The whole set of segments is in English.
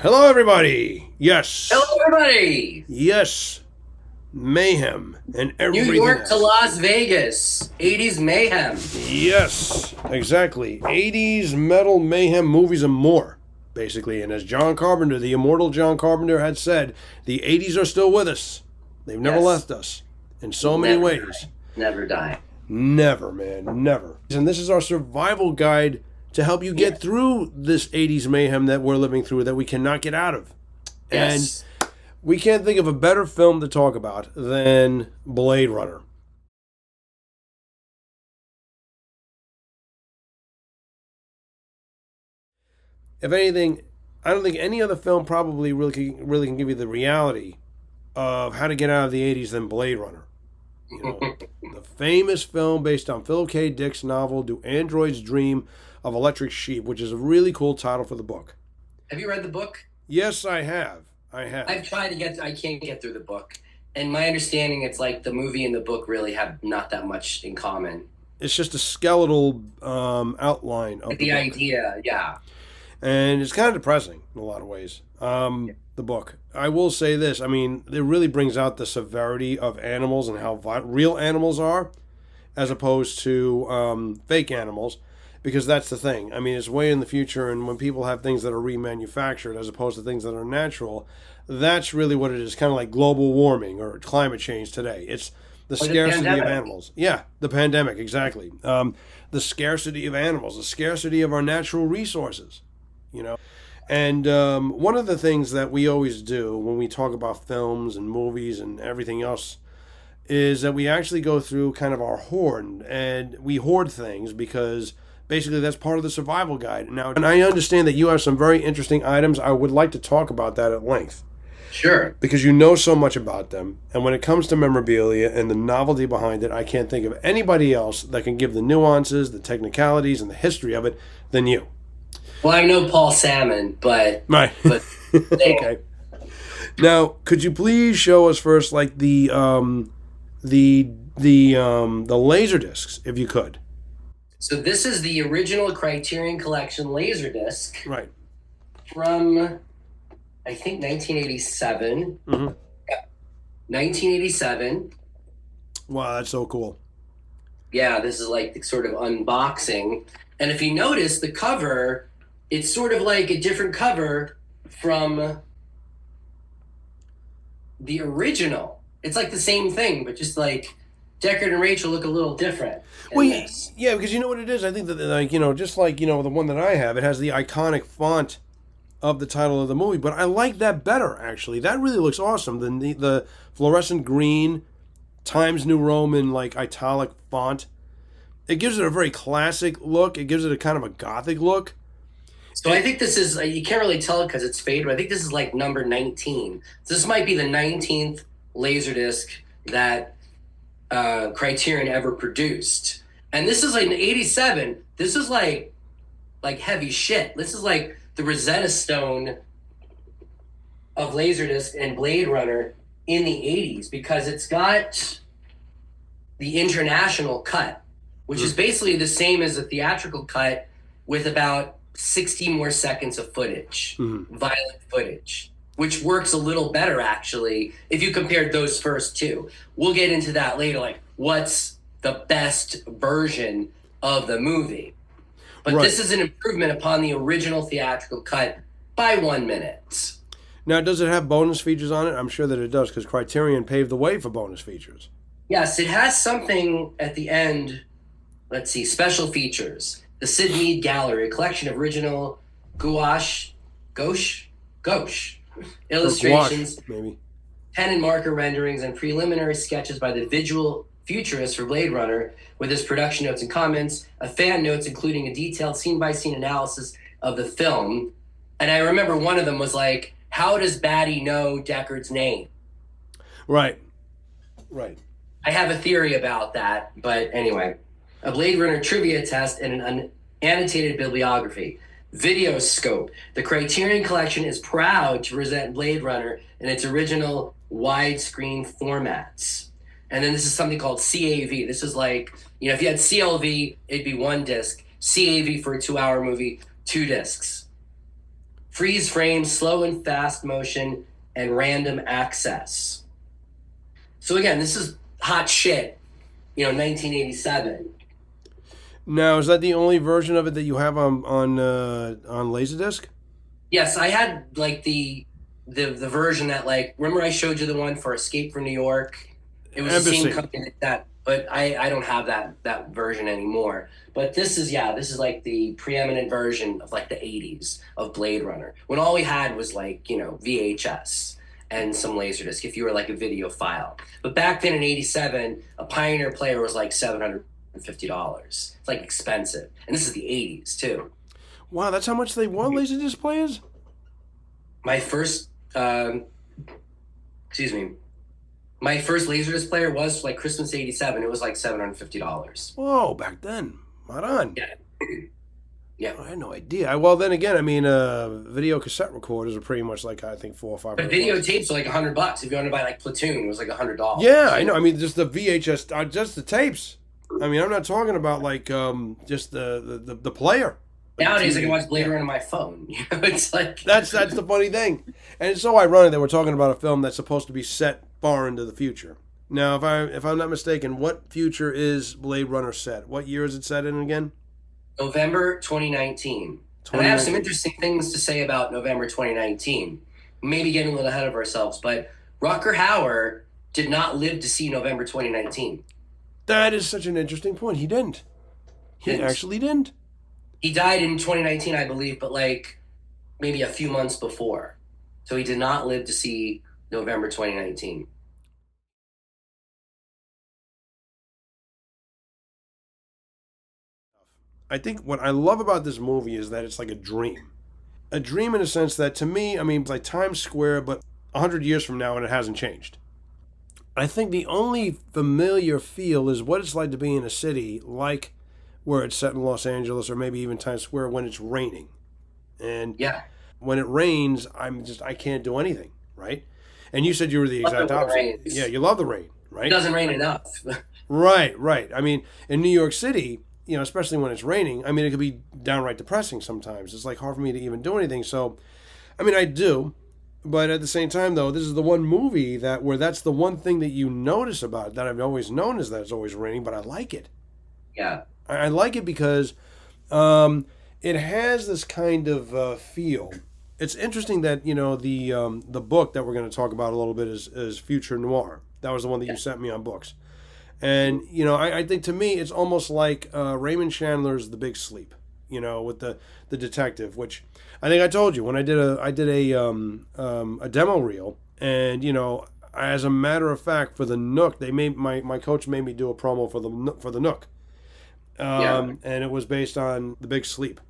Hello, everybody. Yes. Hello, everybody. Yes. Mayhem and everything New York else. to Las Vegas. 80s mayhem. Yes, exactly. 80s metal mayhem movies and more, basically. And as John Carpenter, the immortal John Carpenter, had said, the 80s are still with us. They've never left us in so many ways. Never die. Never, man. Never. And this is our survival guide to help you get through this 80s mayhem that we're living through that we cannot get out of. Yes. And we can't think of a better film to talk about than Blade Runner. If anything, I don't think any other film probably really can give you the reality of how to get out of the 80s than Blade Runner. You know, the famous film based on Philip K. Dick's novel Do Androids Dream of Electric Sheep, which is a really cool title for the book. Have you read the book? Yes, I have. I've tried to I can't get through the book. And my understanding, it's like the movie and the book really have not that much in common. It's just a skeletal outline of the idea, yeah. And it's kind of depressing in a lot of ways, the book. I will say this. I mean, it really brings out the severity of animals and how real animals are as opposed to fake animals, because that's the thing. I mean, it's way in the future, and when people have things that are remanufactured as opposed to things that are natural, that's really what it is, kind of like global warming or climate change today. It's the scarcity of animals. Yeah, the pandemic, exactly. The scarcity of animals, the scarcity of our natural resources. You know, and one of the things that we always do when we talk about films and movies and everything else is that we actually go through kind of our hoard, and we hoard things because basically that's part of the survival guide. Now, and I understand that you have some very interesting items. I would like to talk about that at length. Sure. Because you know so much about them, and when it comes to memorabilia and the novelty behind it, I can't think of anybody else that can give the nuances, the technicalities, and the history of it than you. Well, I know Paul Sammon, but right. But okay. Now, could you please show us first, like the LaserDiscs, if you could? So this is the original Criterion Collection LaserDisc, right? From I think 1987. Mm-hmm. Yeah, 1987. Wow, that's so cool. Yeah, this is like the sort of unboxing, and if you notice the cover, it's sort of like a different cover from the original. It's like the same thing, but just like Deckard and Rachel look a little different. Well, yeah, because you know what it is? I think that, like, you know, just like, you know, the one that I have, it has the iconic font of the title of the movie, but I like that better, actually. That really looks awesome than the fluorescent green Times New Roman, like, italic font. It gives it a very classic look. It gives it a kind of a gothic look. So I think this is, you can't really tell it because it's faded, but I think this is like number 19. So this might be the 19th LaserDisc that Criterion ever produced. And this is like in 87. This is like heavy shit. This is like the Rosetta Stone of LaserDisc and Blade Runner in the 80s, because it's got the international cut, which is basically the same as the theatrical cut with about 60 more seconds of footage, violent footage, which works a little better, actually, if you compared those first two. We'll get into that later, like what's the best version of the movie. But this is an improvement upon the original theatrical cut by 1 minute. Now, does it have bonus features on it? I'm sure that it does, because Criterion paved the way for bonus features. Yes, it has something at the end. Let's see, special features. The Sid Mead Gallery, a collection of original gouache illustrations, maybe, pen and marker renderings, and preliminary sketches by the visual futurist for Blade Runner, with his production notes and comments, a fan notes including a detailed scene-by-scene analysis of the film. And I remember one of them was like, how does Batty know Deckard's name? Right. I have a theory about that, but anyway. A Blade Runner trivia test and an annotated bibliography. Videoscope. The Criterion Collection is proud to present Blade Runner in its original widescreen formats. And then this is something called CAV. This is like, you know, if you had CLV, it'd be 1 disc. CAV for a 2-hour movie, 2 discs. freeze frame, slow and fast motion, and random access. So again, this is hot shit, 1987. Now, is that the only version of it that you have on LaserDisc? Yes, I had like the version that, like, remember I showed you the one for Escape from New York? It was Embassy. the same company like that, but I don't have that version anymore. But this is like the preeminent version of like the 80s of Blade Runner, when all we had was like, VHS and some LaserDisc if you were like a video file. But back then in 87, a Pioneer player was like $750. It's like expensive. And this is the 80s too. Wow, that's how much they want LaserDisc players? My first my first LaserDisc player was like Christmas '87. It was like $750. Whoa, back then. Right on. Yeah. Yeah. I had no idea. Well, then again, I mean, video cassette recorders are pretty much like, I think, $400 or $500. But videotapes are like $100. If you want to buy like Platoon, it was like $100. Yeah, I know. I mean, just the VHS, just the tapes. I mean, I'm not talking about like just the player. Nowadays, I can watch Blade Runner on my phone. It's like that's the funny thing, and it's so ironic that we're talking about a film that's supposed to be set far into the future. Now, if I'm not mistaken, what future is Blade Runner set? What year is it set in again? November 2019. And I have some interesting things to say about November 2019. Maybe getting a little ahead of ourselves, but Rutger Hauer did not live to see November 2019. That is such an interesting point. He didn't. He actually didn't. He died in 2019, I believe, but like maybe a few months before. So he did not live to see November 2019. I think what I love about this movie is that it's like a dream. A dream in a sense that, to me, I mean, it's like Times Square, but 100 years from now and it hasn't changed. I think the only familiar feel is what it's like to be in a city like where it's set in Los Angeles or maybe even Times Square when it's raining. And yeah, when it rains, I can't do anything, right? And you said you were the exact opposite. Yeah, you love the rain, right? It doesn't rain enough. Right. I mean, in New York City, especially when it's raining, I mean, it could be downright depressing sometimes. It's like hard for me to even do anything. So, I mean, I do. But at the same time, though, this is the one movie where that's the one thing that you notice about it, that I've always known, is that it's always raining, but I like it. Yeah. I like it because it has this kind of feel. It's interesting that, the book that we're going to talk about a little bit is Future Noir. That was the one that you sent me on books. And, I think to me, it's almost like Raymond Chandler's The Big Sleep, with the detective, which I think I told you when I did a demo reel. And, as a matter of fact, for the Nook, my coach made me do a promo for the Nook. And it was based on The Big Sleep.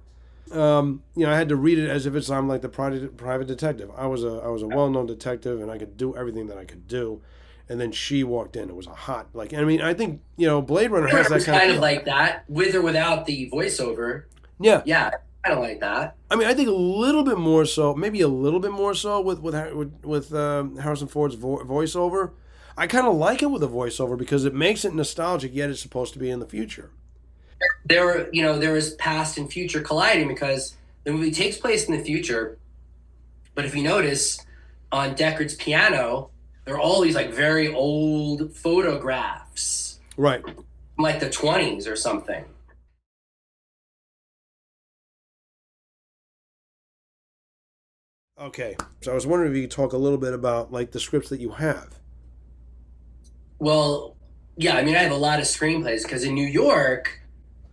I had to read it as if I'm like the private detective. I was a well-known detective, and I could do everything that I could do. And then she walked in. It was a hot, I think, Blade Runner has that kind of like that, with or without the voiceover. Yeah. Yeah, kind of like that. I mean, I think a little bit more so, maybe a little bit more so with Harrison Ford's voiceover. I kind of like it with a voiceover because it makes it nostalgic, yet it's supposed to be in the future. There was past and future colliding because the movie takes place in the future, but if you notice, on Deckard's piano, there are all these like very old photographs, right? From like the 20s or something. Okay, so I was wondering if you could talk a little bit about like the scripts that you have. Well, yeah, I mean, I have a lot of screenplays because in New York,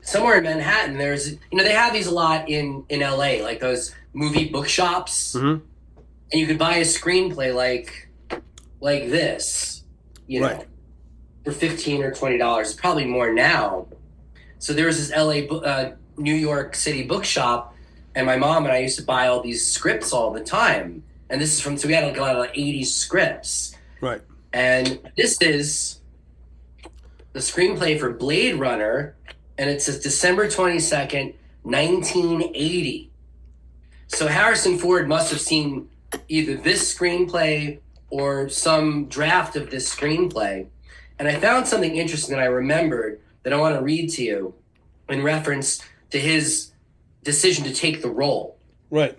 somewhere in Manhattan, there's, they have these a lot in LA, like those movie bookshops. Mm-hmm. And you could buy a screenplay like this, right, for $15 or $20, probably more now. So there was this New York City bookshop, and my mom and I used to buy all these scripts all the time. And this is so we had like a lot of 80s scripts. Right. And this is the screenplay for Blade Runner, and it says December 22nd, 1980. So Harrison Ford must have seen either this screenplay or some draft of this screenplay. And I found something interesting that I remembered that I want to read to you in reference to his decision to take the role. Right.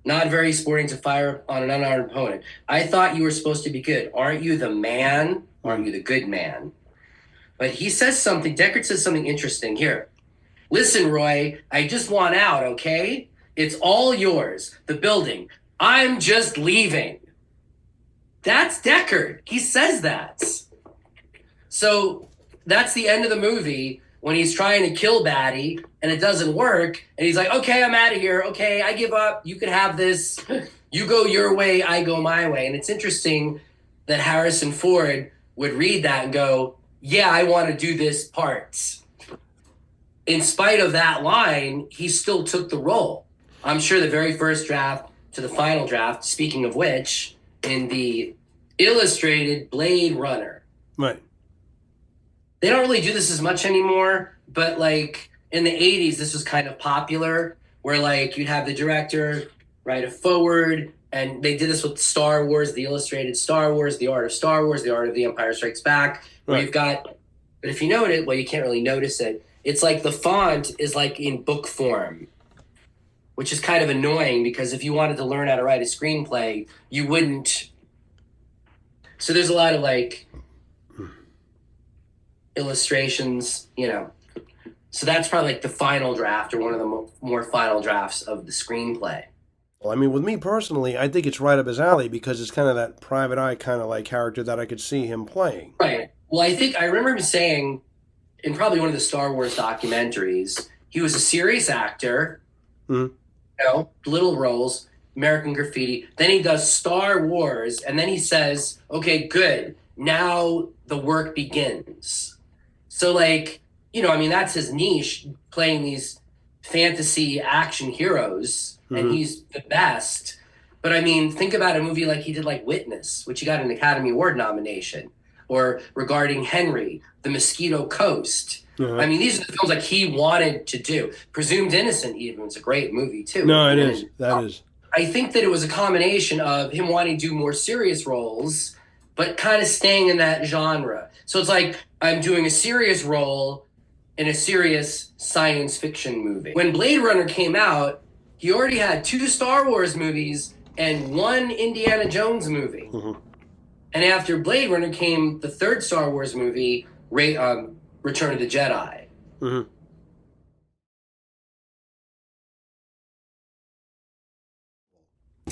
Not very sporting to fire on an unarmed opponent. I thought you were supposed to be good. Aren't you the man? Aren't you the good man? But he says something, Deckard says something interesting here. Listen, Roy, I just want out, okay? It's all yours. The building. I'm just leaving. That's Deckard. He says that. So that's the end of the movie when he's trying to kill Batty and it doesn't work. And he's like, okay, I'm out of here. Okay, I give up. You can have this. You go your way. I go my way. And it's interesting that Harrison Ford would read that and go, yeah, I want to do this part. In spite of that line, he still took the role. I'm sure the very first draft to the final draft, speaking of which, in the illustrated Blade Runner. Right. They don't really do this as much anymore, but like in the 80s, this was kind of popular, where like you'd have the director write a forward, and they did this with Star Wars, the illustrated Star Wars, the art of Star Wars, the art of The Empire Strikes Back, where you've got, but if you note it, well, you can't really notice it. It's like the font is like in book form, which is kind of annoying because if you wanted to learn how to write a screenplay, you wouldn't. So there's a lot of like illustrations, you know. So that's probably like the final draft or one of the more final drafts of the screenplay. Well, I mean, with me personally, I think it's right up his alley because it's kind of that private eye kind of like character that I could see him playing. Right. Well, I remember him saying in probably one of the Star Wars documentaries, he was a serious actor, you know, little roles, American Graffiti. Then he does Star Wars, and then he says, okay, good, now the work begins. So, like, you know, I mean, that's his niche, playing these fantasy action heroes, and he's the best. But, I mean, think about a movie like he did, like Witness, which he got an Academy Award nomination, or regarding Henry, The Mosquito Coast. I mean, these are the films like he wanted to do. Presumed Innocent even was a great movie, too. No, it is. That is. I think that it was a combination of him wanting to do more serious roles, but kind of staying in that genre. So it's like, I'm doing a serious role in a serious science fiction movie. When Blade Runner came out, he already had 2 Star Wars movies and 1 Indiana Jones movie. And after Blade Runner came the 3rd Star Wars movie, Return of the Jedi.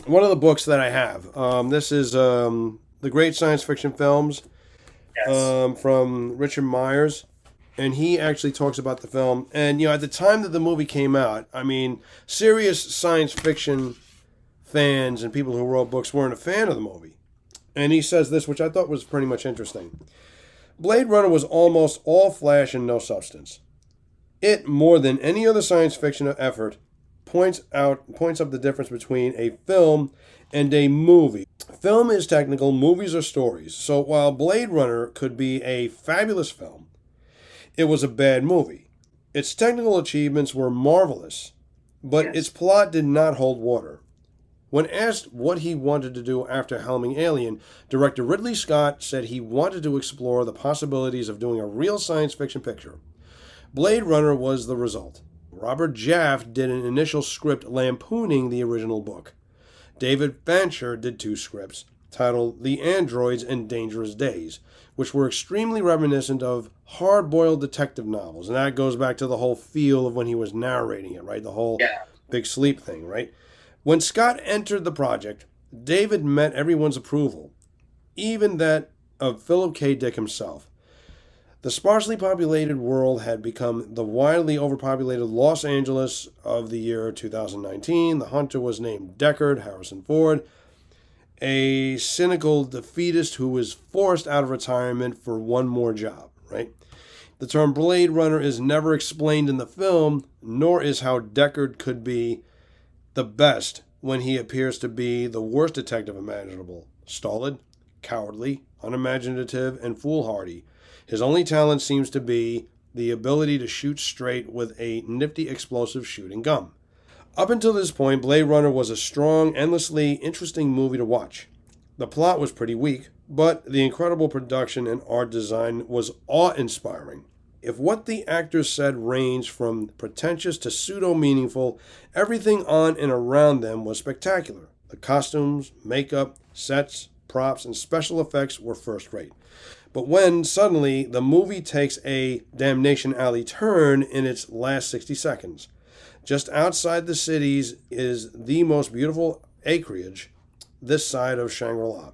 One of the books that I have, this is The Great Science Fiction Films from Richard Meyers. And he actually talks about the film. And, you know, at the time that the movie came out, I mean, serious science fiction fans and people who wrote books weren't a fan of the movie. And he says this, which I thought was pretty much interesting. Blade Runner was almost all flash and no substance. It, more than any other science fiction effort, points up the difference between a film and a movie. Film is technical, movies are stories. So while Blade Runner could be a fabulous film, it was a bad movie. Its technical achievements were marvelous, but its plot did not hold water. When asked what he wanted to do after helming Alien, director Ridley Scott said he wanted to explore the possibilities of doing a real science fiction picture. Blade Runner was the result. Robert Jaffe did an initial script lampooning the original book. David Fancher did 2 scripts, titled The Androids and Dangerous Days, which were extremely reminiscent of hard-boiled detective novels. And that goes back to the whole feel of when he was narrating it, right? The whole big sleep thing, right? When Scott entered the project, David met everyone's approval, even that of Philip K. Dick himself. The sparsely populated world had become the wildly overpopulated Los Angeles of the year 2019. The hunter was named Deckard, Harrison Ford, a cynical defeatist who was forced out of retirement for one more job, right? The term Blade Runner is never explained in the film, nor is how Deckard could be the best when he appears to be the worst detective imaginable. Stolid, cowardly, unimaginative, and foolhardy. His only talent seems to be the ability to shoot straight with a nifty explosive shooting gun. Up until this point, Blade Runner was a strong, endlessly interesting movie to watch. The plot was pretty weak, but the incredible production and art design was awe-inspiring. If what the actors said ranged from pretentious to pseudo-meaningful, everything on and around them was spectacular. The costumes, makeup, sets, props, and special effects were first-rate. But when, suddenly, the movie takes a Damnation Alley turn in its last 60 seconds, just outside the cities is the most beautiful acreage this side of Shangri-La.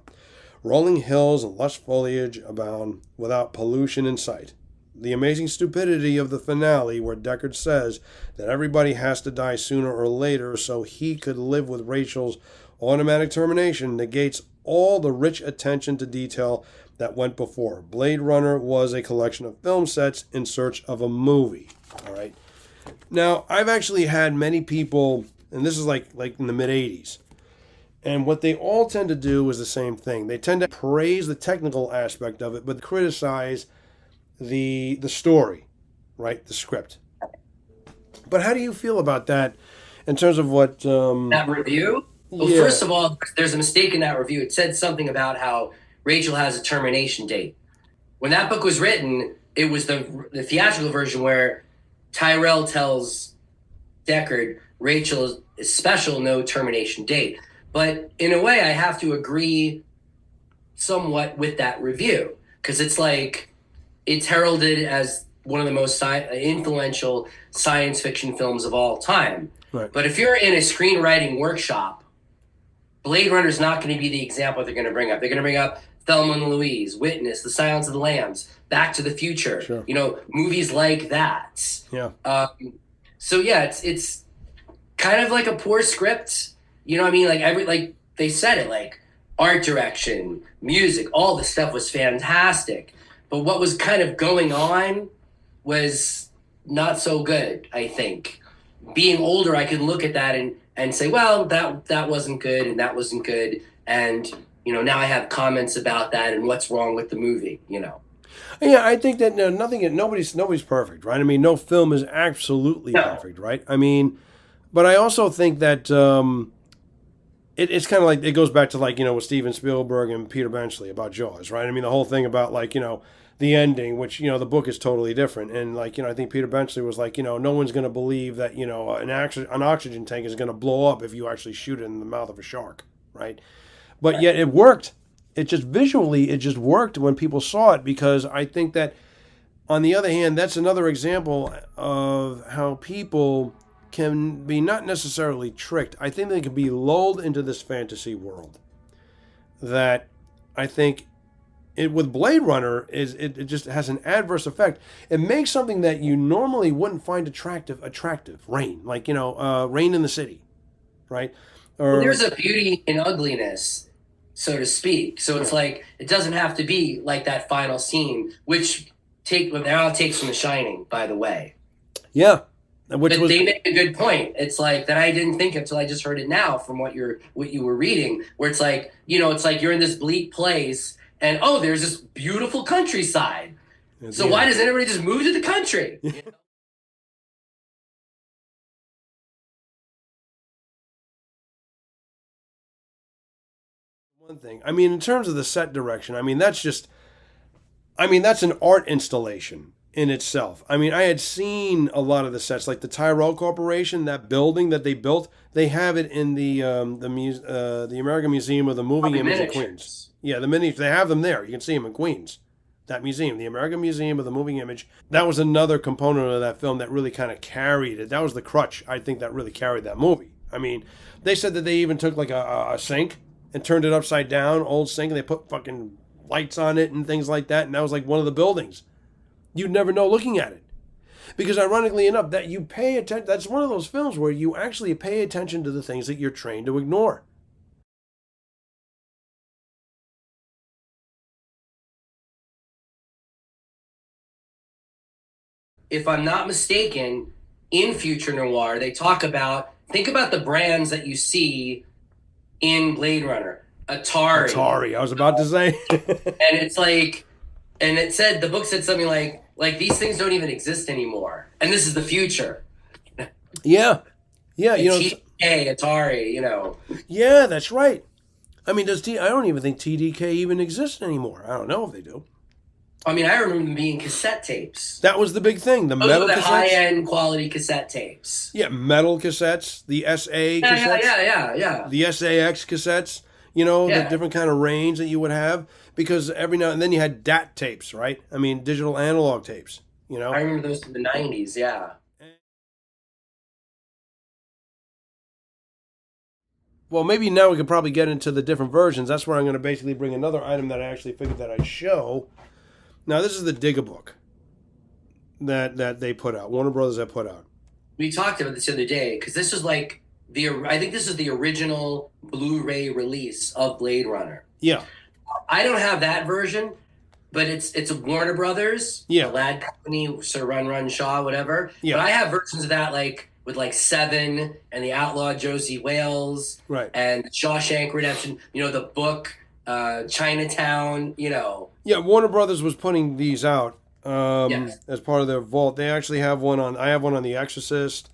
Rolling hills and lush foliage abound without pollution in sight. The amazing stupidity of the finale, where Deckard says that everybody has to die sooner or later so he could live with Rachel's automatic termination, negates all the rich attention to detail that went before. Blade Runner was a collection of film sets in search of a movie. All right. Now, I've actually had many people, and this is like in the mid-'80s, and what they all tend to do is the same thing. They tend to praise the technical aspect of it, but criticize the story, right? The script. But how do you feel about that in terms of what... that review? Well, yeah. First of all, there's a mistake in that review. It said something about how Rachel has a termination date. When that book was written, it was the theatrical version where Tyrell tells Deckard Rachel is special, no termination date. But in a way, I have to agree somewhat with that review, because it's like it's heralded as one of the most influential science fiction films of all time. Right. But if you're in a screenwriting workshop, Blade Runner is not going to be the example they're going to bring up. They're going to bring up Thelma and Louise, Witness, The Silence of the Lambs, Back to the Future. Sure. You know, movies like that. Yeah. So yeah, it's kind of like a poor script. You know what I mean? Like they said it, like art direction, music, all the stuff was fantastic. But what was kind of going on was not so good, I think. Being older, I could look at that and say, well, that wasn't good and that wasn't good. And, you know, now I have comments about that and what's wrong with the movie, you know. Yeah, I think that nobody's perfect, right? I mean, no film is absolutely perfect, right? I mean, but I also think that it's kind of like, it goes back to, like, you know, with Steven Spielberg and Peter Benchley about Jaws, right? I mean, the whole thing about, like, you know, the ending, which, you know, the book is totally different. And, like, you know, I think Peter Benchley was like, you know, no one's going to believe that, you know, an oxygen tank is going to blow up if you actually shoot it in the mouth of a shark, right? But yet it worked. It just visually, it just worked when people saw it, because I think that, on the other hand, that's another example of how people can be not necessarily tricked. I think they can be lulled into this fantasy world that I think with Blade Runner it just has an adverse effect. It makes something that you normally wouldn't find attractive. Rain, like, you know, rain in the city, right? Or, there's a beauty in ugliness, so to speak. So it's like, it doesn't have to be like that final scene, which now takes from The Shining, by the way. Yeah. They make a good point. It's like that I didn't think until I just heard it now from what you were reading, where it's like, you know, it's like you're in this bleak place and, oh, there's this beautiful countryside. So why doesn't everybody just move to the country? You know? One thing. I mean, in terms of the set direction, I mean, that's an art installation in itself. I mean, I had seen a lot of the sets, like the Tyrell Corporation, that building that they built. They have it in the American Museum of the Moving Image in Queens. Yeah, the miniatures. They have them there. You can see them in Queens. That museum, the American Museum of the Moving Image. That was another component of that film that really kind of carried it. That was the crutch, I think, that really carried that movie. I mean, they said that they even took like a sink and turned it upside down, old sink, and they put fucking lights on it and things like that. And that was like one of the buildings. You'd never know looking at it. Because ironically enough, that you pay attention, that's one of those films where you actually pay attention to the things that you're trained to ignore. If I'm not mistaken, in Future Noir, they think about the brands that you see in Blade Runner. Atari, I was about to say. And it's like, and the book said something like these things don't even exist anymore. And this is the future. Yeah. Yeah, you know. TDK, Atari, you know. Yeah, that's right. I mean, I don't even think TDK even exists anymore. I don't know if they do. I mean, I remember them being cassette tapes. That was the big thing. The Those metal were the cassettes. high-end quality cassette tapes. Yeah, metal cassettes, the SA cassettes. Yeah. The SAX cassettes, the different kind of range that you would have. Because every now and then you had DAT tapes, right? I mean, digital analog tapes, I remember those in the 90s, yeah. Well, maybe now we could probably get into the different versions. That's where I'm going to basically bring another item that I actually figured that I'd show. Now, this is the Dig-a-Book that they put out. Warner Brothers that put out. We talked about this the other day, because this is like I think this is the original Blu-ray release of Blade Runner. Yeah. I don't have that version, but it's a Warner Brothers, yeah, Vlad company, Sir Run Shaw, whatever. Yeah. But I have versions of that, like with like Seven and the Outlaw Josie Wales, right, and Shawshank Redemption. The book, Chinatown. Yeah, Warner Brothers was putting these out yes, as part of their vault. They actually have one on. I have one on The Exorcist.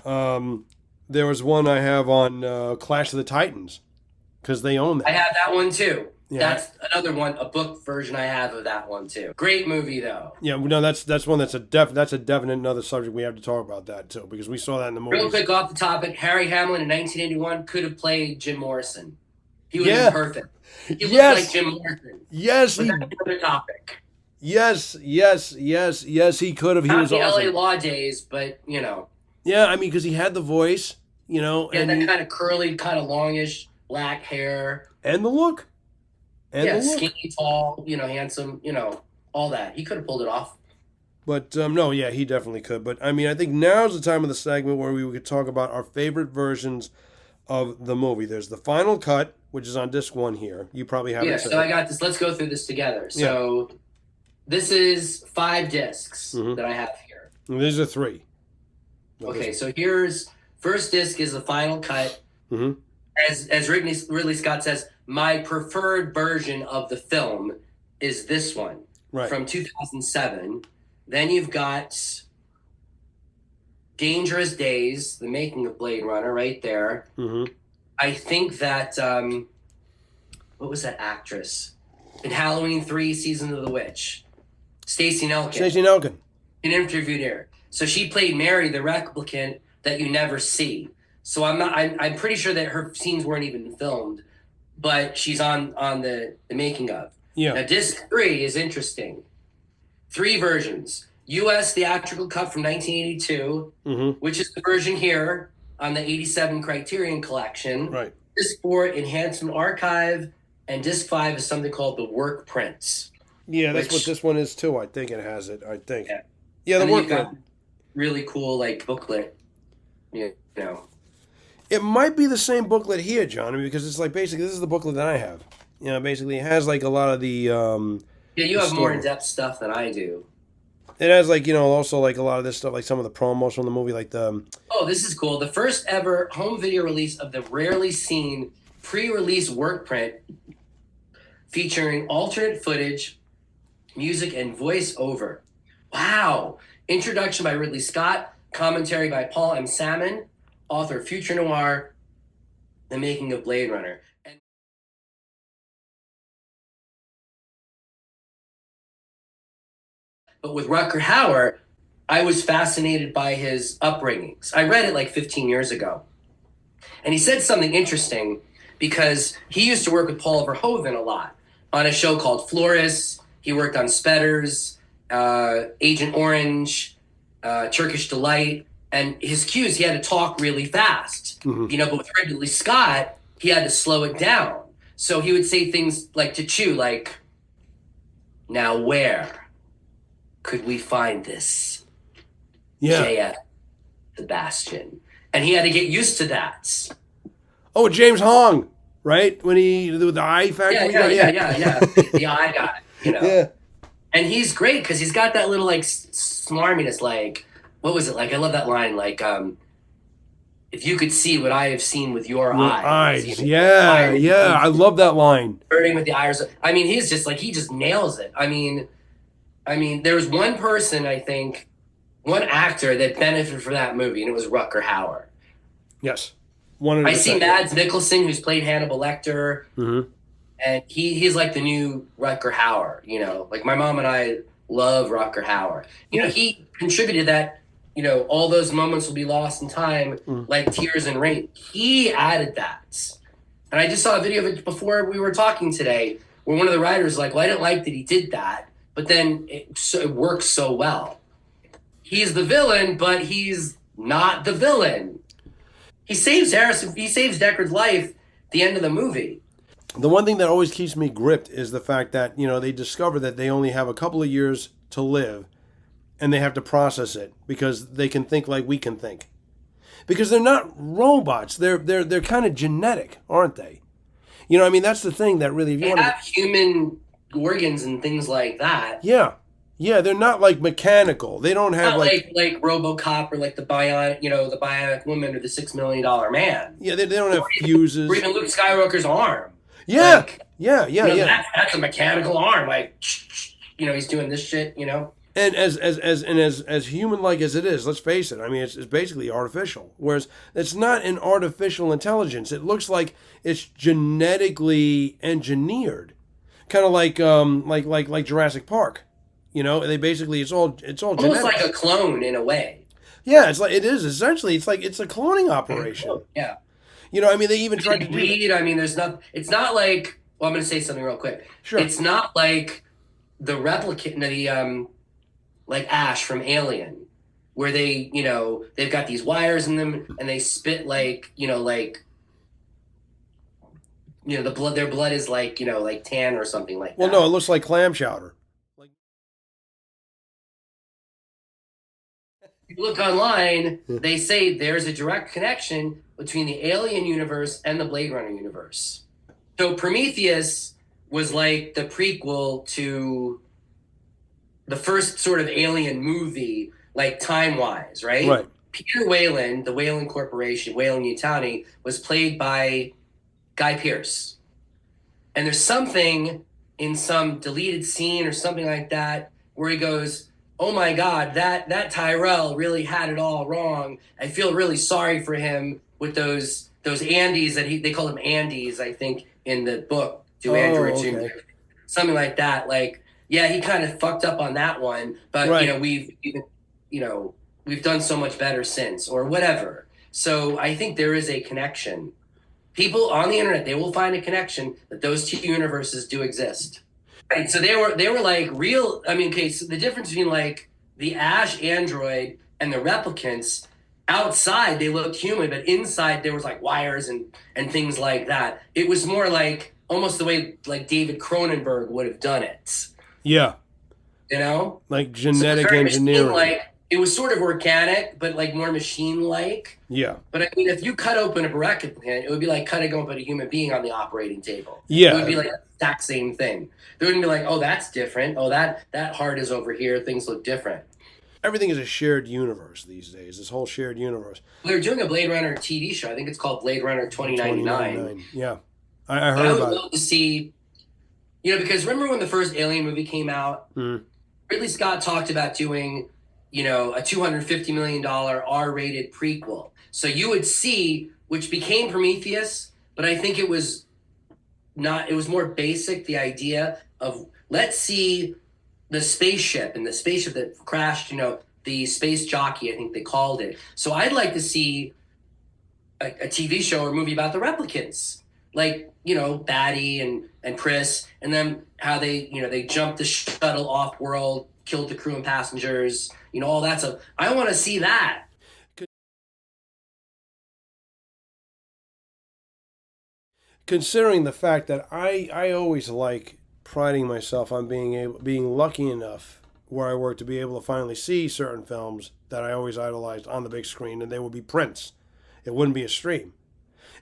There was one I have on Clash of the Titans because they own that. I have that one too. Yeah. That's another one, a book version I have of that one too. Great movie though. Yeah, no, that's one that's a definite another subject we have to talk about that too, because we saw that in the movie. Real quick off the topic, Harry Hamlin in 1981 could have played Jim Morrison. He would have been perfect. He looked like Jim Morrison. Yes, but that's another topic. Yes, he could have. He Not was the awesome. LA Law days, but Yeah, I mean, because he had the voice, and that kind of curly, kind of longish black hair, and the look. Skinny, tall, handsome, all that. He could have pulled it off. But, no, yeah, he definitely could. But, I mean, I think now's the time of the segment where we could talk about our favorite versions of the movie. There's the final cut, which is on disc 1 here. You probably have it. Yeah, so I got this. Let's go through this together. So, this is 5 discs that I have here. And these are 3. Okay, so here's... First disc is the final cut. Mm-hmm. As Ridley Scott says, my preferred version of the film is this one from 2007. Then you've got Dangerous Days, the making of Blade Runner, right there. Mm-hmm. I think that what was that actress in Halloween 3: Season of the Witch? Stacey Nelkin. An interview here. So she played Mary, the replicant that you never see. So I'm pretty sure that her scenes weren't even filmed, but she's on the making of. Yeah. Now, disc 3 is interesting. 3 versions. U.S. theatrical cut from 1982, which is the version here on the 87 Criterion collection. Right. Disc 4, Enhancement Archive, and disc 5 is something called the work prints. Yeah, that's what this one is too. I think it has it. I think. Yeah, the work print. Really cool, booklet. It might be the same booklet here, Johnny, because it's basically this is the booklet that I have. Basically it has a lot of the yeah, you have more in-depth stuff than I do. It has also a lot of this stuff, some of the promos from the movie, Oh, this is cool. The first ever home video release of the rarely seen pre-release work print featuring alternate footage, music, and voice-over. Wow. Introduction by Ridley Scott, commentary by Paul M. Sammon, author of Future Noir, The Making of Blade Runner. But with Rutger Hauer, I was fascinated by his upbringings. I read it 15 years ago. And he said something interesting because he used to work with Paul Verhoeven a lot on a show called Flores. He worked on Spedders, Agent Orange, Turkish Delight. And his cues, he had to talk really fast. But with Ridley Scott, he had to slow it down. So he would say things to Chew, now where could we find this? Yeah. J.F. Sebastian. And he had to get used to that. Oh, James Hong, right? When with the eye factory? Yeah. The eye guy, Yeah. And he's great because he's got that little smarminess, what was it? I love that line, if you could see what I have seen with your eyes. Yeah. I love that line. Burning with the eyes. I mean, he's just he just nails it. I mean, there was one person, I think, one actor that benefited from that movie, and it was Rutger Hauer. Yes. I see Mads Mikkelsen, who's played Hannibal Lecter, and he's like the new Rutger Hauer. You know, like my mom and I love Rutger Hauer. You know, he contributed that. You know, all those moments will be lost in time, like tears and rain. He added that, and I just saw a video of it before we were talking today, where one of the writers was like, "Well, I didn't like that he did that, but then it works so well." He's the villain, but he's not the villain. He saves Harrison. He saves Deckard's life at the end of the movie. The one thing that always keeps me gripped is the fact that, they discover that they only have a couple of years to live, and they have to process it because they can think like we can think. Because they're not robots. They're kind of genetic, aren't they? That's the thing that really... They have human organs and things like that. Yeah. Yeah, they're not like mechanical. They don't have not like RoboCop or like the Bionic Woman or the $6 Million Man. Yeah, they don't have fuses. Or even Luke Skywalker's arm. Yeah, like, yeah. That's a mechanical arm. Like, he's doing this shit. And as human-like as it is, let's face it. It's basically artificial. Whereas it's not an artificial intelligence. It looks like it's genetically engineered, kind of like Jurassic Park. They basically it's all almost genetic. Like a clone in a way. Yeah, it is essentially. It's a cloning operation. Yeah. They even tried to do it. There's not. It's not like. Well, I'm going to say something real quick. Sure. It's not like the replicant, like Ash from Alien, where they, they've got these wires in them and they spit the blood. Their blood is like tan or something like that. Well, no, it looks like clam chowder. If you look online, they say there's a direct connection between the Alien universe and the Blade Runner universe. So Prometheus was like the prequel to the first sort of Alien movie, like time-wise, right? Right. Peter Weyland, the Weyland Corporation, Weyland-Yutani, was played by Guy Pearce. And there's something in some deleted scene or something like that where he goes, "Oh my God, that Tyrell really had it all wrong. I feel really sorry for him with those Andes that they call them Andes, I think, in the book, to Android okay. Something like that. Like, yeah, he kind of fucked up on that one, but right. We've done so much better since, or whatever." So I think there is a connection. People on the internet, they will find a connection that those two universes do exist. Right, so they were like real. So the difference between like the Ash android and the replicants, outside they looked human, but inside there was like wires and things like that. It was more like almost the way like David Cronenberg would have done it. Yeah. Like genetic engineering. Like it was sort of organic, but like more machine-like. Yeah. But if you cut open a replicant, it would be like cutting open a human being on the operating table. Yeah. It would be like the exact same thing. They wouldn't be like, "Oh, that's different. Oh, that heart is over here. Things look different." Everything is a shared universe these days. This whole shared universe. They're doing a Blade Runner TV show. I think it's called Blade Runner 2099. Yeah. I heard about it. I would love to see, because remember when the first Alien movie came out? Mm. Ridley Scott talked about doing, a $250 million R-rated prequel. So you would see, which became Prometheus, but I think it was more basic, the idea of let's see the spaceship that crashed, the space jockey, I think they called it. So I'd like to see a TV show or movie about the replicants, like, Batty and Pris, and then how they jumped the shuttle off world, killed the crew and passengers, all that stuff. I want to see that. Considering the fact that I always like priding myself on being lucky enough where I work to be able to finally see certain films that I always idolized on the big screen, and they would be prints. It wouldn't be a stream.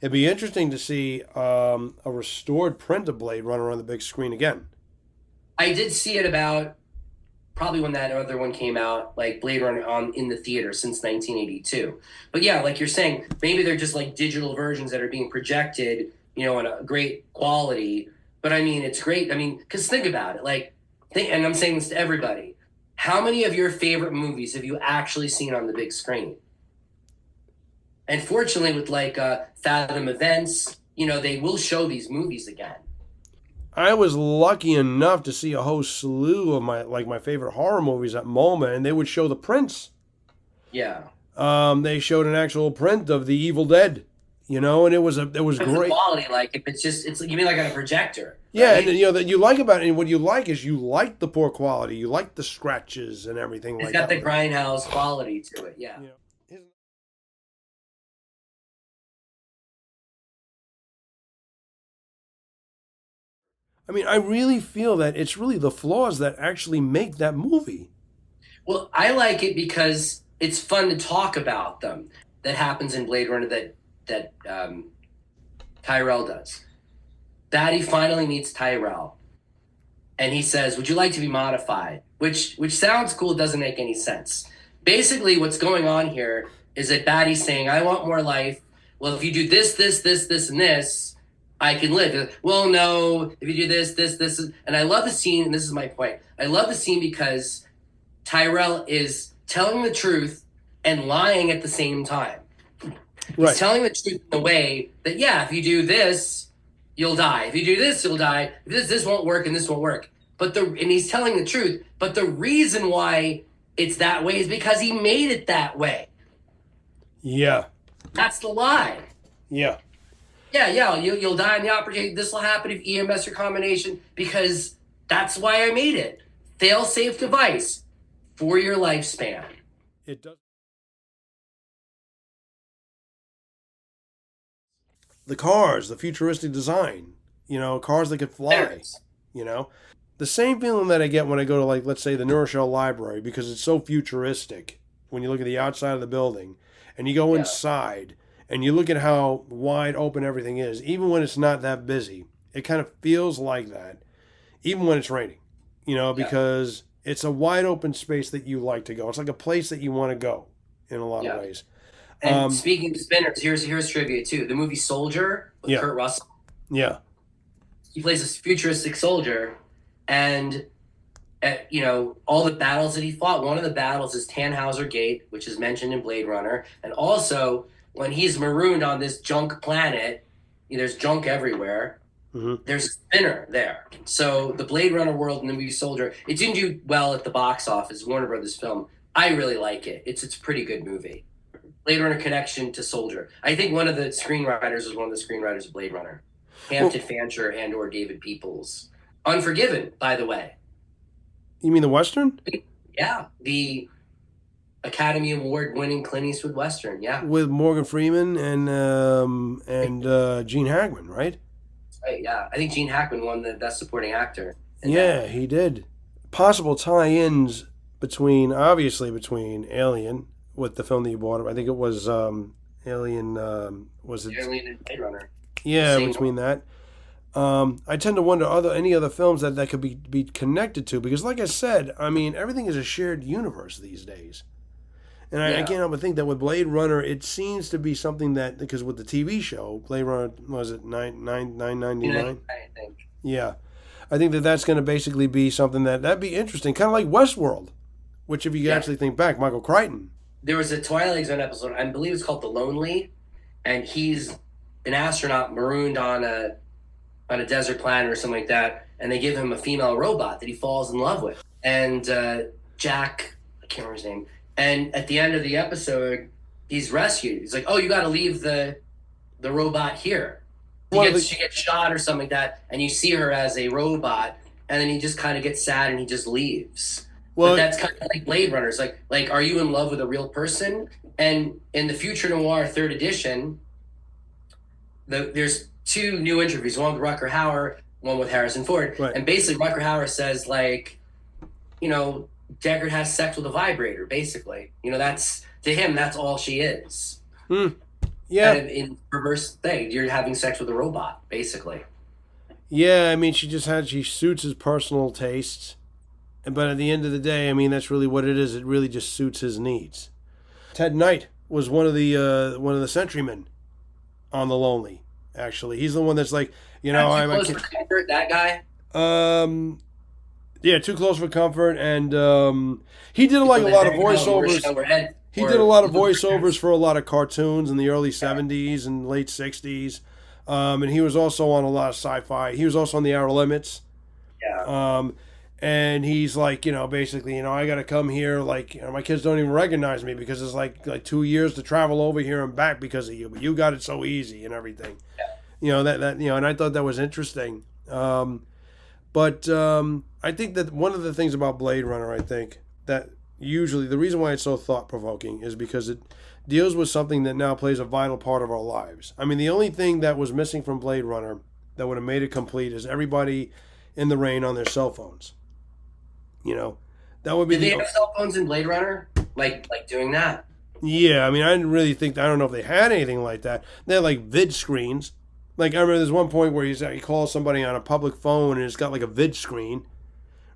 It'd be interesting to see a restored print of Blade Runner on the big screen again. I did see it about probably when that other one came out, like Blade Runner in the theater since 1982. But yeah, like you're saying, maybe they're just like digital versions that are being projected, in a great quality. But it's great. Because think about it, and I'm saying this to everybody. How many of your favorite movies have you actually seen on the big screen? And fortunately, with Fathom Events, they will show these movies again. I was lucky enough to see a whole slew of my favorite horror movies at MoMA, and they would show the prints. Yeah. They showed an actual print of The Evil Dead, and it was What's great. the quality like? If it's like, you mean like on a projector? Yeah, right? and that you like about it, and what you like is you like the poor quality, you like the scratches and everything It's like got that. the grindhouse quality to it. Yeah. I mean, I really feel that it's really the flaws that actually make that movie. Well, I like it because it's fun to talk about them. That happens in Blade Runner that Tyrell does. Batty finally meets Tyrell, and he says, "Would you like to be modified?" Which sounds cool, doesn't make any sense. Basically, what's going on here is that Batty's saying, "I want more life. Well, if you do this, this, and this, I can live." Well, no, if you do this, and I love the scene, and this is my point. I love the scene because Tyrell is telling the truth and lying at the same time. Right. He's telling the truth in a way that, yeah, if you do this, you'll die. If you do this, you'll die. If this won't work and this won't work. And he's telling the truth. But the reason why it's that way is because he made it that way. Yeah. That's the lie. Yeah. Yeah, you'll die in the opportunity. This will happen if EMS recombination because that's why I made it. Fail-safe device for your lifespan. It does. The cars, the futuristic design, cars that could fly, The same feeling that I get when I go to, like, let's say the New Rochelle Library, because it's so futuristic when you look at the outside of the building and you go inside and you look at how wide open everything is, even when it's not that busy, it kind of feels like that, even when it's raining, because it's a wide open space that you like to go. It's like a place that you want to go in a lot of ways. And speaking of spinners, here's trivia too. The movie Soldier with Kurt Russell. Yeah. He plays this futuristic soldier, and all the battles that he fought. One of the battles is Tannhauser Gate, which is mentioned in Blade Runner, and also when he's marooned on this junk planet, there's junk everywhere. Mm-hmm. There's a spinner there. So the Blade Runner world in the movie Soldier, it didn't do well at the box office. Warner Brothers film. I really like it. It's a pretty good movie. Blade Runner connection to Soldier. I think one of the screenwriters was one of the screenwriters of Blade Runner. Hampton Fancher and or David Peoples. Unforgiven, by the way. You mean the Western? Yeah. The Academy Award winning Clint Eastwood Western, yeah. With Morgan Freeman and Gene Hackman, right? Right, yeah. I think Gene Hackman won the Best Supporting Actor. Yeah, he did. Possible tie-ins between Alien with the film that you bought. I think it was Alien. Was it Alien and Blade Runner? Yeah, between that. I tend to wonder any other films that could be connected to, because like I said, I mean, everything is a shared universe these days. And I can't help but think that with Blade Runner, it seems to be something that, because with the TV show, Blade Runner, was it 999? I think. Yeah. I think that's going to basically be something that'd be interesting, kind of like Westworld, which if you actually think back, Michael Crichton. There was a Twilight Zone episode, I believe it's called The Lonely, and he's an astronaut marooned on a desert planet or something like that, and they give him a female robot that he falls in love with. And Jack, I can't remember his name, and at the end of the episode, he's rescued. He's like, "Oh, you got to leave the robot here." She gets shot or something like that, and you see her as a robot, and then he just kind of gets sad and he just leaves. Well, but that's kind of like Blade Runner. It's like, are you in love with a real person? And in the Future Noir 3rd edition, there's 2 new interviews, one with Rutger Hauer, one with Harrison Ford. Right. And basically Rutger Hauer says, Deckard has sex with a vibrator, basically. To him, that's all she is. Yeah. And in reverse thing, you're having sex with a robot, basically. Yeah, I mean, she suits his personal tastes. But at the end of the day, I mean, that's really what it is. It really just suits his needs. Ted Knight was one of the sentrymen on The Lonely. Actually, he's the one that's like, I'm close for comfort. That guy. Yeah, Too Close for Comfort, and he did a lot of voiceovers. He did a lot of voiceovers for a lot of cartoons in the early '70s and late '60s. And he was also on a lot of sci-fi. He was also on the Outer Limits. Yeah. And he's like, basically, I got to come here. Like, my kids don't even recognize me because it's like 2 years to travel over here and back because of you. But you got it so easy and everything. Yeah. And I thought that was interesting. But I think that one of the things about Blade Runner, I think that usually the reason why it's so thought-provoking is because it deals with something that now plays a vital part of our lives. I mean, the only thing that was missing from Blade Runner that would have made it complete is everybody in the rain on their cell phones. That would be. Did they have cell phones in Blade Runner? Like doing that? Yeah, I mean, I didn't really think. I don't know if they had anything like that. They had like vid screens. Like I remember there's one point where he calls somebody on a public phone and it's got like a vid screen.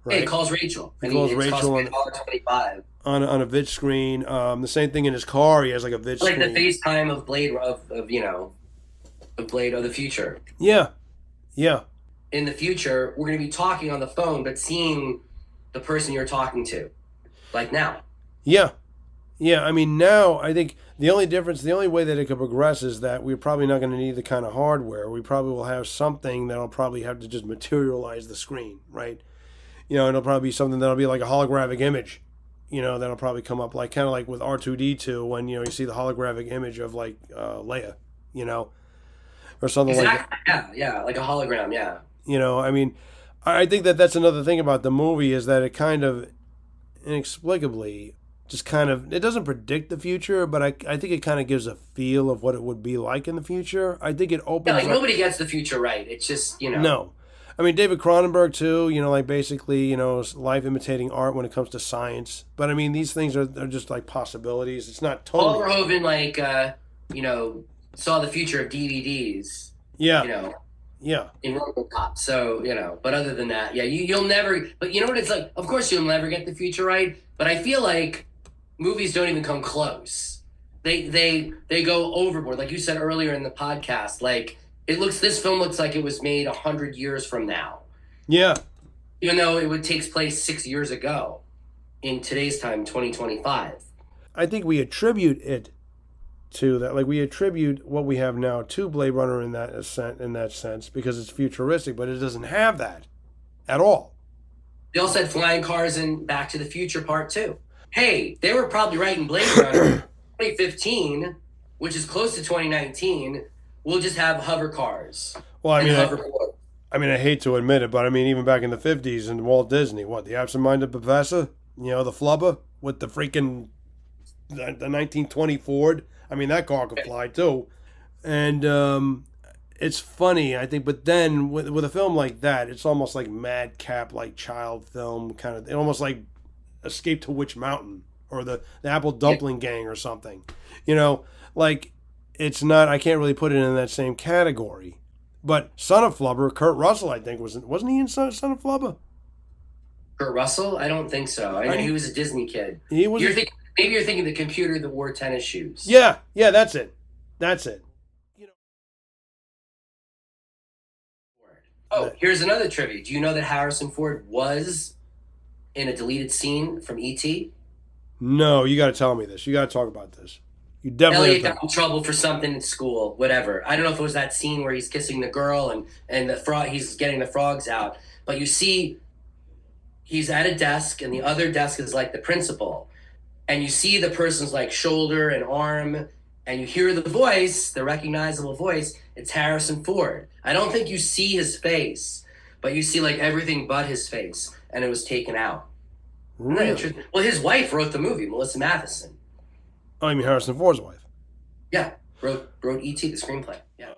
Right? Yeah, he calls Rachel. He calls Rachel on $1.25 on a vid screen. The same thing in his car. He has like a vid screen. Like the FaceTime of Blade of Blade of the future. Yeah, yeah. In the future, we're going to be talking on the phone, but seeing the person you're talking to, like now. Yeah. Yeah, I mean, now I think the only way that it could progress is that we're probably not going to need the kind of hardware. We probably will have something that'll probably have to just materialize the screen, right? It'll probably be something that'll be like a holographic image, that'll probably come up like kind of like with R2D2 when, you see the holographic image of like Leia, or something like that. Yeah, like a hologram, yeah. I mean, I think that that's another thing about the movie is that it kind of inexplicably just kind of, it doesn't predict the future, but I think it kind of gives a feel of what it would be like in the future. I think it opens like nobody gets the future right. It's just, No. I mean, David Cronenberg, too, like basically, life imitating art when it comes to science. But I mean, these things are just like possibilities. It's not totally. Paul Verhoeven, saw the future of DVDs. Yeah. Yeah. In RoboCop. So, but other than that, yeah, you'll never, but you know what it's like? Of course you'll never get the future right, but I feel like movies don't even come close. They go overboard. Like you said earlier in the podcast, like this film looks like it was made 100 years from now. Yeah. Even though it takes place 6 years ago in today's time, 2025. I think we attribute it to that. Like we attribute what we have now to Blade Runner in that sense because it's futuristic, but it doesn't have that at all. They also had flying cars in Back to the Future Part 2. Hey, they were probably writing Blade Runner 2015, which is close to 2019. We'll just have hover cars. Well, I mean, I hate to admit it, but I mean, even back in the 50s in Walt Disney, the absent-minded professor, the flubber with the freaking the 1920 Ford. I mean, that car could fly too. And it's funny, I think, but then with a film like that, it's almost like madcap, like child film kind of, almost like Escape to Witch Mountain or the Apple Dumpling Gang or something. Like it's not, I can't really put it in that same category. But Son of Flubber, Kurt Russell, I think, wasn't he in Son of Flubber? Kurt Russell? I don't think so. I know he was a Disney kid. He was. Maybe you're thinking the computer that wore tennis shoes. Yeah, that's it. Here's another trivia. Do you know that Harrison Ford was in a deleted scene from E.T.? No, you got to tell me this. You got to talk about this. You definitely Elliot got in trouble for something in school, whatever. I don't know if it was that scene where he's kissing the girl and the frog, he's getting the frogs out. But you see, he's at a desk, and the other desk is like the principal. And you see the person's like shoulder and arm, and you hear the voice, the recognizable voice. It's Harrison Ford. I don't think you see his face, but you see like everything but his face, and it was taken out. Really? Well, his wife wrote the movie, Melissa Matheson. Oh, you mean Harrison Ford's wife? Yeah, wrote E.T. the screenplay. Yeah.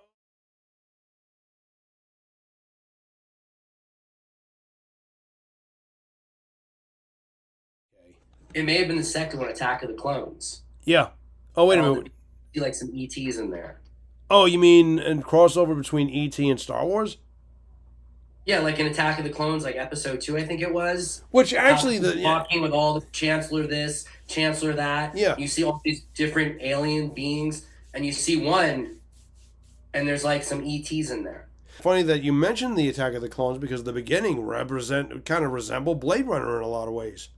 It may have been the second one, Attack of the Clones. Yeah. Oh, wait a minute. See like some ETs in there. Oh, you mean a crossover between E.T. and Star Wars? Yeah, like in Attack of the Clones, like Episode 2, I think it was. Which actually, talking with all the Chancellor this, Chancellor that. Yeah. You see all these different alien beings, and you see one, and there's like some ETs in there. Funny that you mentioned the Attack of the Clones because the beginning kind of resemble Blade Runner in a lot of ways.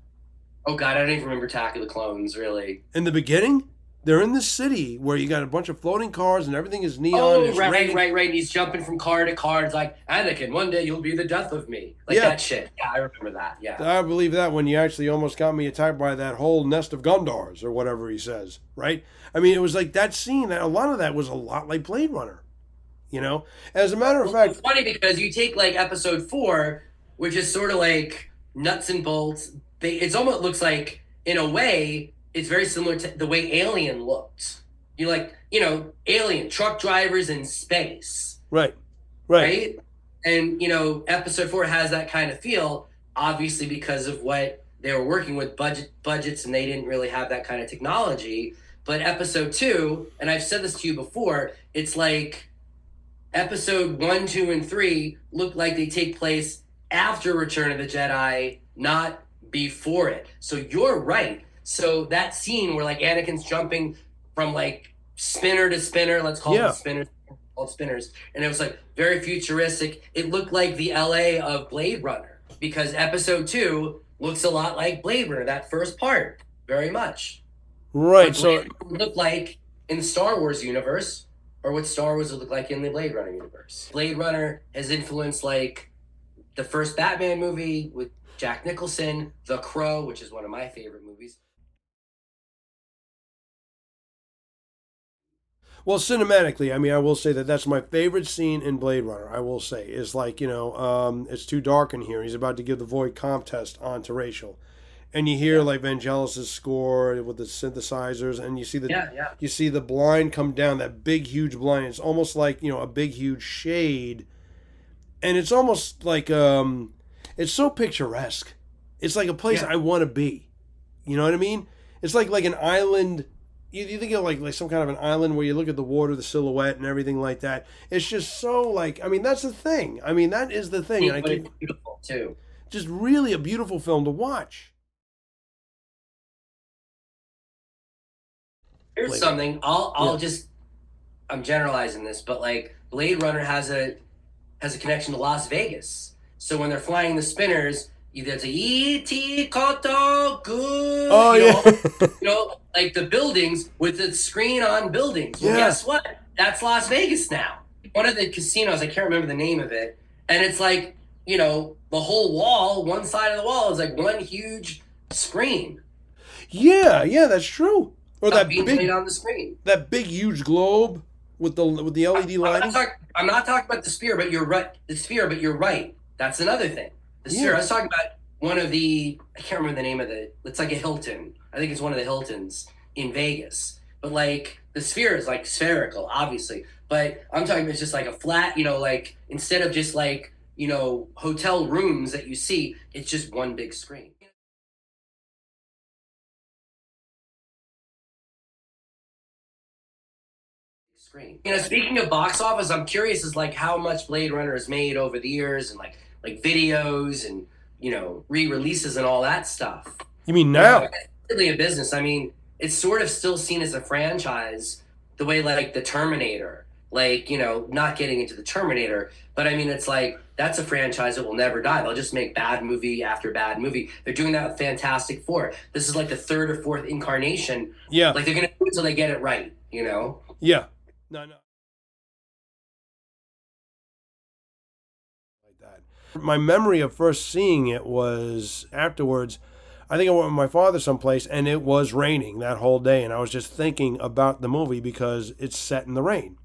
Oh God, I don't even remember Attack of the Clones really. In the beginning, They're in this city where you got a bunch of floating cars and everything is neon. Oh, it's right, raining. right. He's jumping from car to car. It's like, Anakin, one day you'll be the death of me. Like Yeah. that shit. Yeah, I remember that. Yeah. I believe that when you actually almost got me attacked by that whole nest of Gundars or whatever he says, right? I mean, it was like that scene. A lot of that was a lot like Blade Runner, you know. As a matter of fact, It's funny because you take like episode 4, which is sort of like nuts and bolts. It's almost looks like, in a way, it's very similar to the way Alien looked. You like, Alien, truck drivers in space. right. And, episode 4 has that kind of feel, obviously because of what they were working with budgets, and they didn't really have that kind of technology. But episode 2, and I've said this to you before, it's like episode 1, 2, and 3 look like they take place after Return of the Jedi, not before it. So you're right. So that scene where like Anakin's jumping from like spinner to spinner, let's call it spinners, called spinners, and it was like very futuristic. It looked like the LA of Blade Runner, because episode 2 looks a lot like Blade Runner, that first part, very much. Right. What So Blade Runner would look like in the Star Wars universe, or what Star Wars would look like in the Blade Runner universe. Blade Runner has influenced like the first Batman movie with Jack Nicholson, The Crow, which is one of my favorite movies. Well, cinematically, I mean, I will say that that's my favorite scene in Blade Runner. I will say is like it's too dark in here. He's about to give the void comp test on Rachel, and you hear like Vangelis's score with the synthesizers, and you see you see the blind come down, that big huge blind. It's almost like a big huge shade, and it's almost like it's so picturesque. It's like a place I want to be. You know what I mean? It's like an island. You think of like some kind of an island where you look at the water, the silhouette, and everything like that. It's just so like, I mean, that's the thing. I mean, that is the thing. But it's beautiful too. Just really a beautiful film to watch. Here's something. I'm generalizing this, but like Blade Runner has a connection to Las Vegas. So when they're flying the spinners, there's a E.T. Koto good. Oh, like the buildings with the screen on buildings. Well, guess what? That's Las Vegas now. One of the casinos, I can't remember the name of it, and it's like, the whole wall, one side of the wall is like one huge screen. Yeah, that's true. Or that being big played on the screen. That big huge globe with the LED lighting. I'm not talking about the sphere, but you're right. You're right. That's another thing. The sphere. I was talking about one of the, I can't remember the name of it. It's like a Hilton. I think it's one of the Hiltons in Vegas. But like the sphere is like spherical, obviously. But I'm talking about just like a flat, like instead of just like, hotel rooms that you see, it's just one big screen. Speaking of box office, I'm curious as like how much Blade Runner has made over the years, and like videos and re-releases and all that stuff. You mean now? It's really a business. I mean, it's sort of still seen as a franchise, the way like the Terminator, like not getting into the Terminator, but I mean it's like that's a franchise that will never die. They'll just make bad movie after bad movie. They're doing that with Fantastic Four. This is like the 3rd or 4th incarnation. Yeah, like they're gonna do it until they get it right. Yeah. No. Like that. My memory of first seeing it was afterwards. I think I went with my father someplace, and it was raining that whole day, and I was just thinking about the movie because it's set in the rain.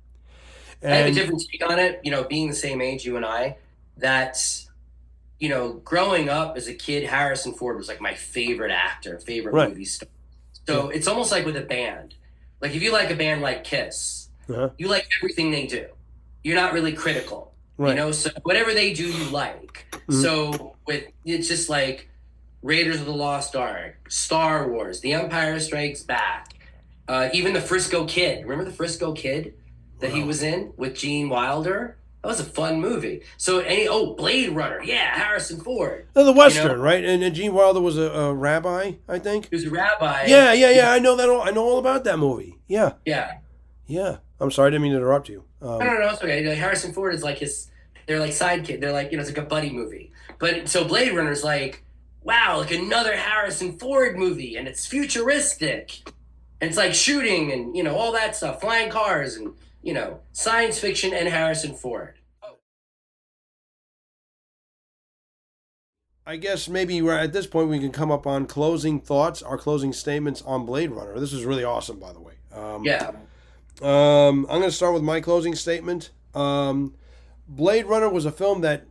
And I have a different take on it, being the same age, you and I, that, growing up as a kid, Harrison Ford was like my favorite actor, favorite movie star. So it's almost like with a band. Like if you like a band like Kiss, you like everything they do. You're not really critical, so whatever they do, you like. Mm-hmm. So it's just like Raiders of the Lost Ark, Star Wars, The Empire Strikes Back, even the Frisco Kid. Remember the Frisco Kid that he was in with Gene Wilder? That was a fun movie. So Blade Runner, Harrison Ford. The Western, right? And Gene Wilder was a rabbi, I think. He was a rabbi. Yeah. I know that. I know all about that movie. Yeah. Yeah. I'm sorry, I didn't mean to interrupt you. No, it's okay. Harrison Ford is like they're like sidekick. They're like, it's like a buddy movie. But so Blade Runner's like, wow, like another Harrison Ford movie, and it's futuristic. And it's like shooting and, you know, all that stuff, flying cars and, you know, science fiction and Harrison Ford. I guess maybe we're at this point we can come up on closing thoughts, our closing statements on Blade Runner. This is really awesome, by the way. Yeah. I'm going to start with my closing statement. Blade Runner was a film that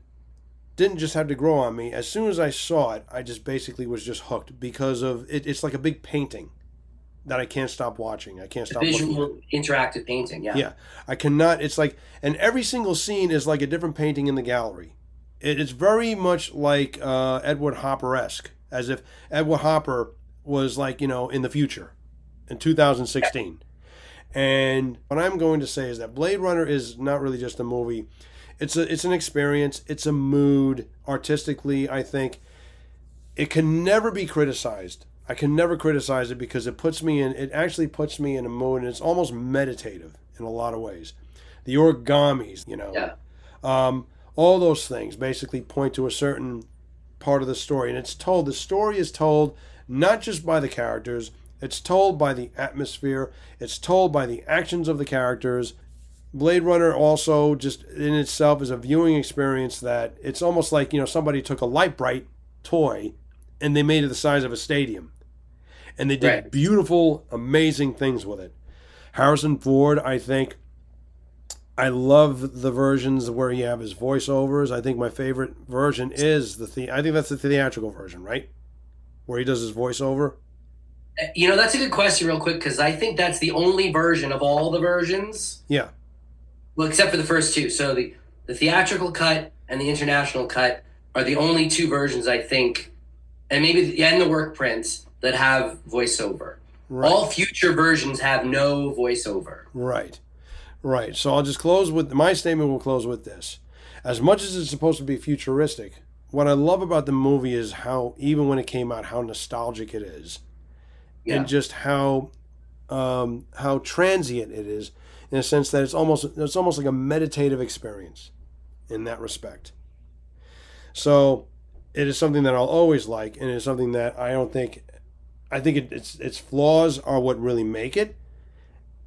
didn't just have to grow on me. As soon as I saw it, I just basically was just hooked because of it. It's like a big painting that I can't stop watching. I can't stop Visual interactive painting. Yeah. Yeah. I cannot. It's like, and every single scene is like a different painting in the gallery. It's very much like Edward Hopper-esque, as if Edward Hopper was like, you know, in the future, in 2016. And what I'm going to say is that Blade Runner is not really just a movie. It's an experience. It's a mood. Artistically, I think it can never be criticized. I can never criticize it because it actually puts me in a mood, and it's almost meditative in a lot of ways. The origami's, you know. Yeah. All those things basically point to a certain part of the story. And the story is told not just by the characters, it's told by the atmosphere, it's told by the actions of the characters. Blade Runner also just in itself is a viewing experience that it's almost like, you know, somebody took a light bright toy and they made it the size of a stadium. And they did beautiful, amazing things with it. Harrison Ford, I think, I love the versions where you have his voiceovers. I think my favorite version is I think that's the theatrical version, right? Where he does his voiceover. You know, that's a good question real quick, because I think that's the only version of all the versions. Yeah. Well, except for the first two. So the theatrical cut and the international cut are the only two versions, I think, and maybe and the work prints that have voiceover. Right. All future versions have no voiceover. Right. Right. So I'll just close with my statement. Will close with this. As much as it's supposed to be futuristic, what I love about the movie is how, even when it came out, how nostalgic it is, and just how transient it is, in a sense that it's almost like a meditative experience, in that respect. So, it is something that I'll always like, and it's something that I think its flaws are what really make it.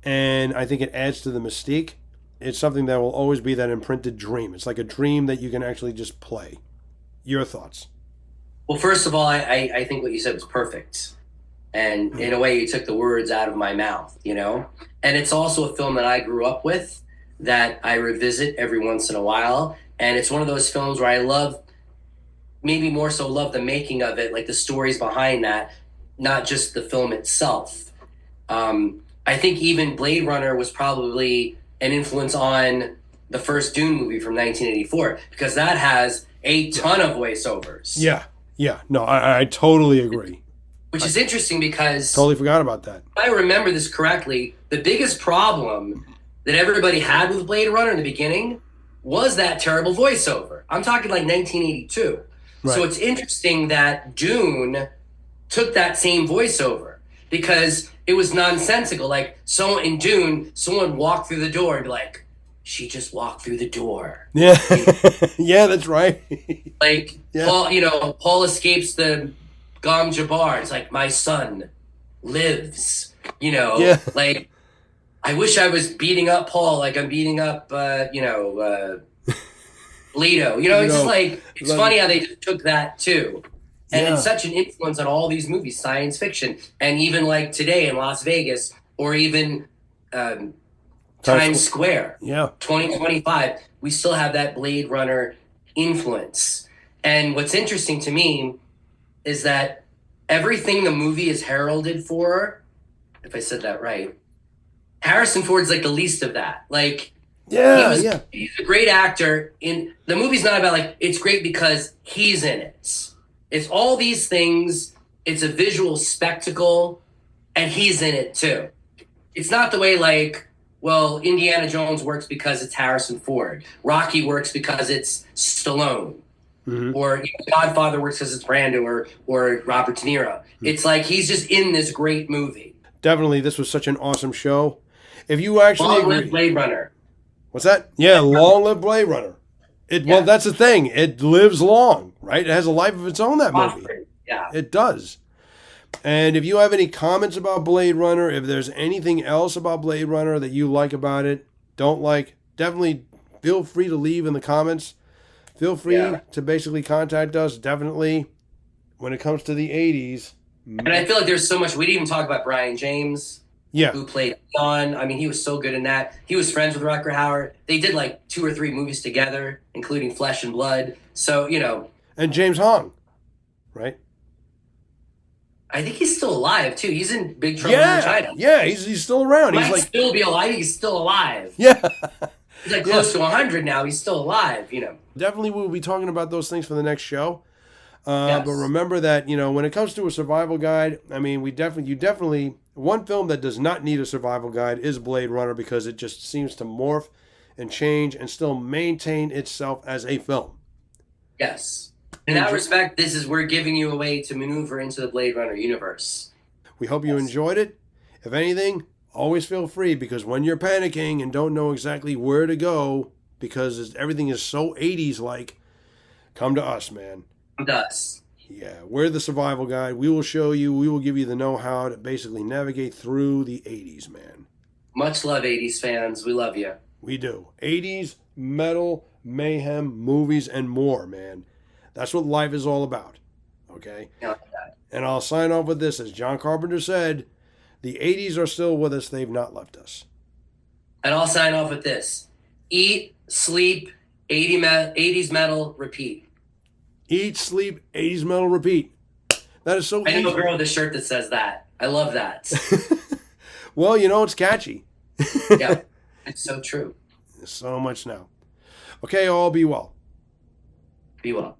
And I think it adds to the mystique. It's something that will always be that imprinted dream. It's like a dream that you can actually just play. Your thoughts? Well, first of all, I think what you said was perfect. And in a way, you took the words out of my mouth, you know? And it's also a film that I grew up with, that I revisit every once in a while. And it's one of those films where I love, maybe more so love the making of it, like the stories behind that, not just the film itself. I think even Blade Runner was probably an influence on the first Dune movie from 1984, because that has a ton of voiceovers. Yeah. No, I totally agree. Which is interesting because... Totally forgot about that. If I remember this correctly, the biggest problem that everybody had with Blade Runner in the beginning was that terrible voiceover. I'm talking like 1982. Right. So it's interesting that Dune took that same voiceover, because it was nonsensical. Like, so in Dune, someone walked through the door and be like, she just walked through the door. Yeah. Yeah, that's right. Like, yeah. Paul escapes the Gom Jabbar. It's like, my son lives, Yeah. Like, I wish I was beating up Paul like I'm beating up, Leto. It's just like, it's funny how they took that too. And it's such an influence on all these movies, science fiction. And even like today in Las Vegas, or even Times Square, 2025, we still have that Blade Runner influence. And what's interesting to me is that everything the movie is heralded for, if I said that right, Harrison Ford's like the least of that. Like, he's a great actor. In the movie's not about like, it's great because he's in it. It's all these things. It's a visual spectacle, and he's in it too. It's not the way like, well, Indiana Jones works because it's Harrison Ford. Rocky works because it's Stallone. Mm-hmm. Or Godfather works because it's Brando or Robert De Niro. Mm-hmm. It's like he's just in this great movie. Definitely, this was such an awesome show. If you actually long live Blade Runner. What's that? Yeah, long live Blade Runner. Well, that's the thing. It lives long, right? It has a life of its own, that movie. Yeah. It does. And if you have any comments about Blade Runner, if there's anything else about Blade Runner that you like about it, don't like, definitely feel free to leave in the comments. Feel free to basically contact us, definitely, when it comes to the 80s. And I feel like there's so much. We didn't even talk about Brian James, who played John. I mean, he was so good in that. He was friends with Rutger Hauer. They did like 2 or 3 movies together, including Flesh and Blood. So, you know. And James Hong, right? I think he's still alive, too. He's in Big Trouble in China. Yeah, he's still around. He might still be alive. He's still alive. Yeah. He's like close to 100 now. He's still alive, you know. Definitely we'll be talking about those things for the next show. But remember that, you know, when it comes to a survival guide, I mean, one film that does not need a survival guide is Blade Runner, because it just seems to morph and change and still maintain itself as a film. Yes. In that respect, we're giving you a way to maneuver into the Blade Runner universe. We hope you enjoyed it. If anything, always feel free, because when you're panicking and don't know exactly where to go, because everything is so 80s-like, come to us, man. Come to us. Yeah, we're the survival guide. We will show you, we will give you the know-how to basically navigate through the 80s, man. Much love, 80s fans. We love you. We do. 80s, metal, mayhem, movies, and more, man. That's what life is all about, okay? And I'll sign off with this. As John Carpenter said, the 80s are still with us. They've not left us. And I'll sign off with this. Eat, sleep, 80s metal, repeat. Eat, sleep, 80s metal, repeat. That is so easy. I know a girl with a shirt that says that. I love that. Well, you know, it's catchy. Yeah, it's so true. So much now. Okay, all be well. Be well.